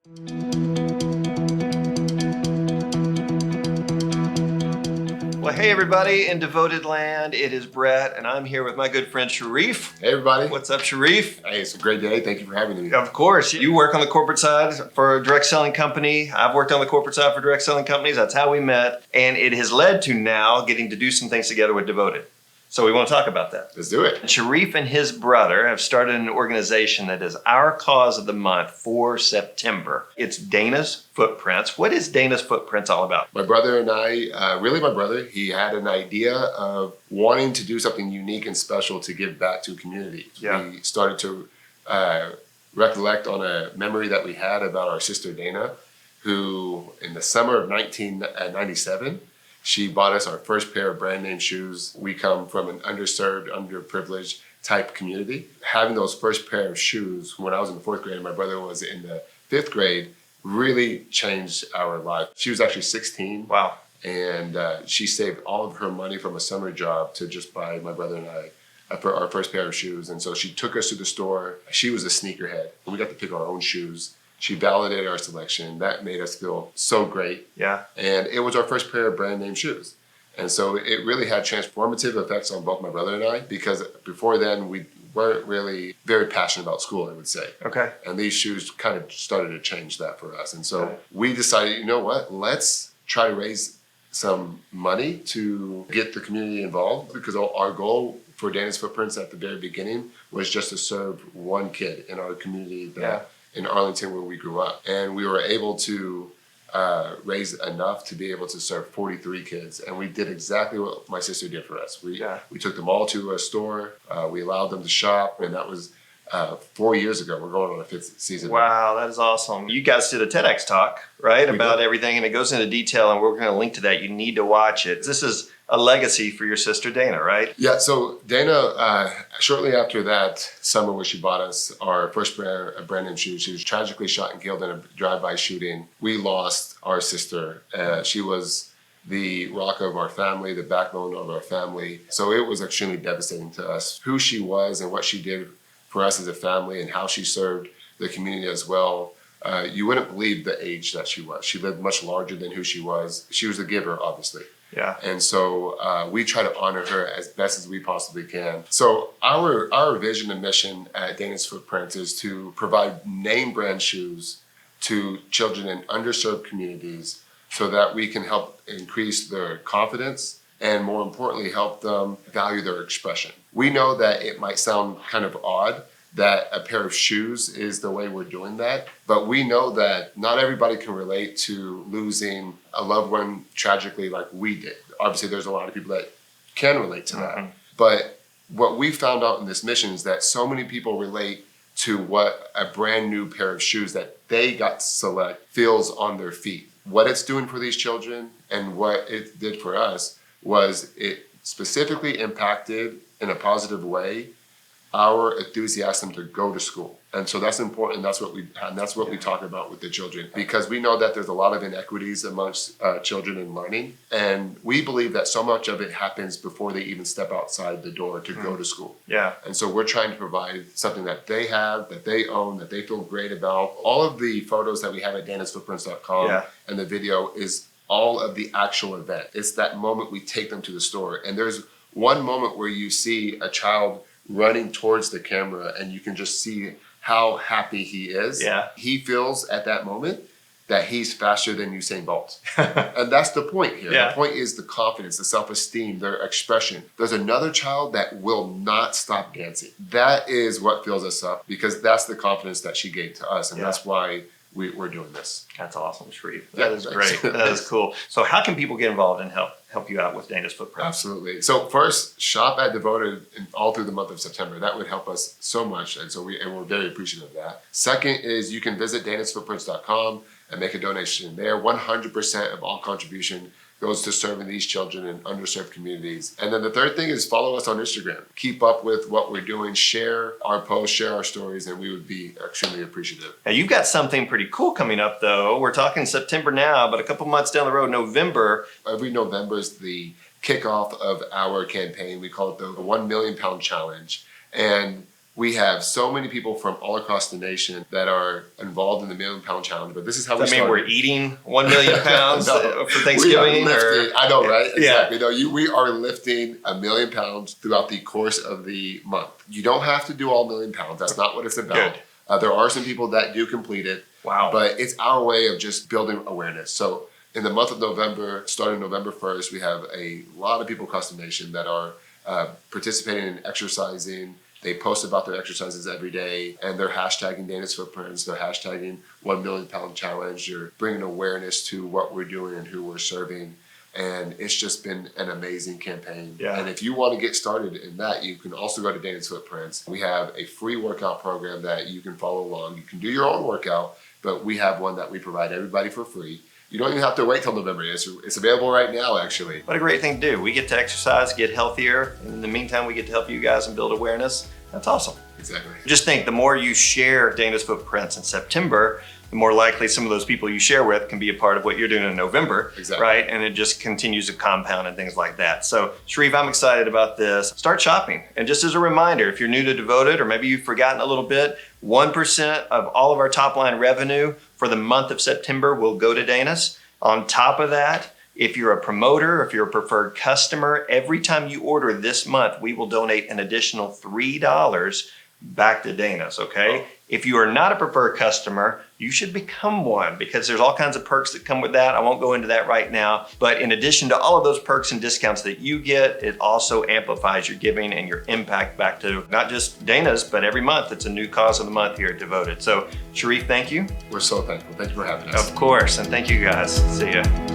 Well, hey everybody in Devoted Land, it is Brett, and I'm here with my good friend Sharif. Hey everybody. What's up, Sharif? Hey, it's a great day. Thank you for having me. Of course. You work on the corporate side for a direct selling company. I've worked on the corporate side for direct selling companies. That's how we met. And it has led to now getting to do some things together with Devoted. So we want to talk about that. Let's do it. Sharif and his brother have started an organization that is our cause of the month for September. It's Daynas Footprints. What is Daynas Footprints all about? My brother and I, really my brother, he had an idea of wanting to do something unique and special to give back to a community. Yeah. We started to recollect on a memory that we had about our sister Dayna, who in the summer of 1997, she bought us our first pair of brand name shoes. We come from an underserved, underprivileged type community. Having those first pair of shoes when I was in the 4th grade and my brother was in the 5th grade really changed our life. She was actually 16. Wow. And she saved all of her money from a summer job to just buy my brother and I our first pair of shoes. And so she took us to the store. She was a sneakerhead. We got to pick our own shoes. She validated our selection. That made us feel so great. Yeah. And it was our first pair of brand name shoes. And so it really had transformative effects on both my brother and I, because before then we weren't really very passionate about school, I would say. Okay. And these shoes kind of started to change that for us. And so we decided, you know what, let's try to raise some money to get the community involved, because our goal for Daynas Footprints at the very beginning was just to serve one kid in our community in Arlington where we grew up. And we were able to raise enough to be able to serve 43 kids. And we did exactly what my sister did for us. We took them all to a store, we allowed them to shop, and that was 4 years ago. We're going on our 5th season. Wow, that is awesome. You guys did a TEDx talk, right, about everything, and it goes into detail, and we're going to link to that. You need to watch it. This is a legacy for your sister Dayna, right? Yeah, so Dayna, shortly after that summer where she bought us our first pair of brand name shoes, she was tragically shot and killed in a drive-by shooting. We lost our sister. She was the rock of our family, the backbone of our family. So it was extremely devastating to us. Who she was and what she did for us as a family and how she served the community as well. You wouldn't believe the age that she was. She lived much larger than who she was. She was a giver, obviously. Yeah. And so we try to honor her as best as we possibly can. So our vision and mission at Daynas Footprints is to provide name brand shoes to children in underserved communities so that we can help increase their confidence and, more importantly, help them value their expression. We know that it might sound kind of odd that a pair of shoes is the way we're doing that, but we know that not everybody can relate to losing a loved one tragically like we did. Obviously, there's a lot of people that can relate to that. But what we found out in this mission is that so many people relate to what a brand new pair of shoes that they got to select feels on their feet. What it's doing for these children and what it did for us was it specifically impacted in a positive way our enthusiasm to go to school. And so that's important. That's what we talk about with the children, because we know that there's a lot of inequities amongst children in learning. And we believe that so much of it happens before they even step outside the door to go to school. Yeah. And so we're trying to provide something that they have, that they own, that they feel great about. All of the photos that we have at DaynasFootprints.com and the video is all of the actual event. It's that moment we take them to the store. And there's one moment where you see a child running towards the camera and you can just see how happy he is. Yeah. He feels at that moment that he's faster than Usain Bolt. And that's the point here. Yeah. The point is the confidence, the self-esteem, their expression. There's another child that will not stop dancing. That is what fills us up, because that's the confidence that she gave to us. And that's why we're doing this. That's awesome, Sharif. That is great. That is cool. So how can people get involved and help you out with Daynas Footprints? Absolutely. So first, shop at Devoted all through the month of September. That would help us so much. And so we're very appreciative of that. Second is you can visit DaynasFootprints.com and make a donation there. 100% of all contribution goes to serving these children in underserved communities. And then the third thing is follow us on Instagram. Keep up with what we're doing, share our posts, share our stories, and we would be extremely appreciative. Now you've got something pretty cool coming up though. We're talking September now, but a couple months down the road, November. Every November is the kickoff of our campaign. We call it the 1 Million Pound Challenge. And We have so many people from all across the nation that are involved in the Million Pound Challenge, but this is how we Does that mean started. we're eating 1 million pounds No, for Thanksgiving? we are lifting, I know, right? Yeah. Exactly. No, we are lifting 1 million pounds throughout the course of the month. You don't have to do all 1 million pounds. That's not what it's about. Good. There are some people that do complete it. Wow. But it's our way of just building awareness. So in the month of November, starting November 1st, we have a lot of people across the nation that are participating in exercising. They post about their exercises every day, and they're hashtagging Daynas Footprints. They're hashtagging 1 million pound challenge. You're bringing awareness to what we're doing and who we're serving. And it's just been an amazing campaign. Yeah. And if you want to get started in that, you can also go to Daynas Footprints. We have a free workout program that you can follow along. You can do your own workout, but we have one that we provide everybody for free. You don't even have to wait till November. It's available right now, actually. What a great thing to do. We get to exercise, get healthier, and in the meantime, we get to help you guys and build awareness. That's awesome. Exactly. Just think, the more you share Daynas Footprints in September, the more likely some of those people you share with can be a part of what you're doing in November, Exactly. right? And it just continues to compound and things like that. So, Sharif, I'm excited about this. Start shopping. And just as a reminder, if you're new to Devoted, or maybe you've forgotten a little bit, 1% of all of our top line revenue for the month of September will go to Daynas. On top of that, if you're a promoter, if you're a preferred customer, every time you order this month, we will donate an additional $3 back to Daynas, okay? If you are not a preferred customer, you should become one, because there's all kinds of perks that come with that. I won't go into that right now. But in addition to all of those perks and discounts that you get, it also amplifies your giving and your impact back to not just Daynas, but every month. It's a new cause of the month here at Devoted. So, Sharif, thank you. We're so thankful. Thank you for having us. Of course, and thank you guys. See ya.